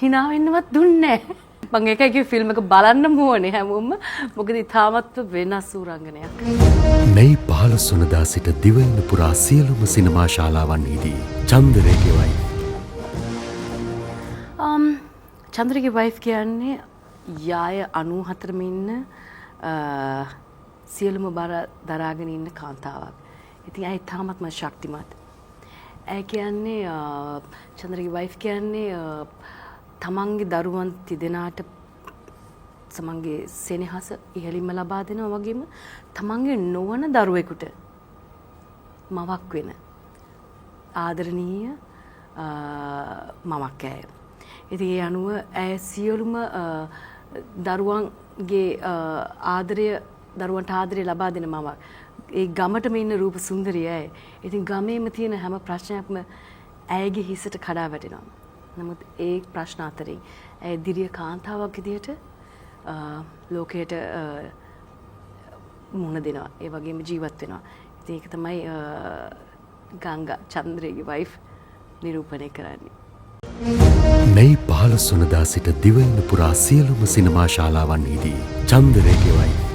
hina වෙන්නවත් දුන්නේ නැහැ. මම ඒකයි ෆිල්ම් එක බලන්න ඕනේ හැමෝම. මොකද ඉතාමත් වෙනස් සූරංගනයක්. මේ 15 වනදා සිට දිවයින පුරා සියලුම සිනමා ශාලාවන්හිදී චන්දරේගේ වයිෆ්. චන්ද්‍රගේ වයිෆ් කියන්නේ යාය 94ම ඉන්න සියලුම බර දරාගෙන ඉන්න කාන්තාවක්. ඉතින් ඇයි තාමත්ම ශක්තිමත්. ඇයි කියන්නේ චන්ද්‍රගේ වයිෆ් කියන්නේ තමන්ගේ දරුවන් තිදෙනාට තමන්ගේ සෙනෙහස ඉහළින්ම ලබා දෙනවා වගේම තමන්ගේ නොවන දරුවෙකුට මවක් වෙන ආදරණීය මවක් ඇය. ඉතින් ඒ අනුව ඇය සියලුම දරුවන්ගේ දරුවන්ට ආදරය ලබා දෙන මවක්. ඒ ගමටම ඉන්න රූප සුන්දරිය ඇය. ඉතින් ගමේම තියෙන හැම ප්‍රශ්නයක්ම ඇයගේ හිසට කඩා වැටෙනවා. නමුත් ඒ ප්‍රශ්න අතරින් ඇය දිරිය කාන්තාවක් විදිහට ලෝකයට මුහුණ දෙනවා. ඒ වගේම ජීවත් වෙනවා. ඉතින් ඒක තමයි ගංගා චන්ද්‍රගේ වයිෆ් නිරූපණය කරන්නේ. මේ 15 වනදා සිට දිවයින පුරා සියලුම සිනමා ශාලාවන්හිදී චන්දරේගේ වයිෆ්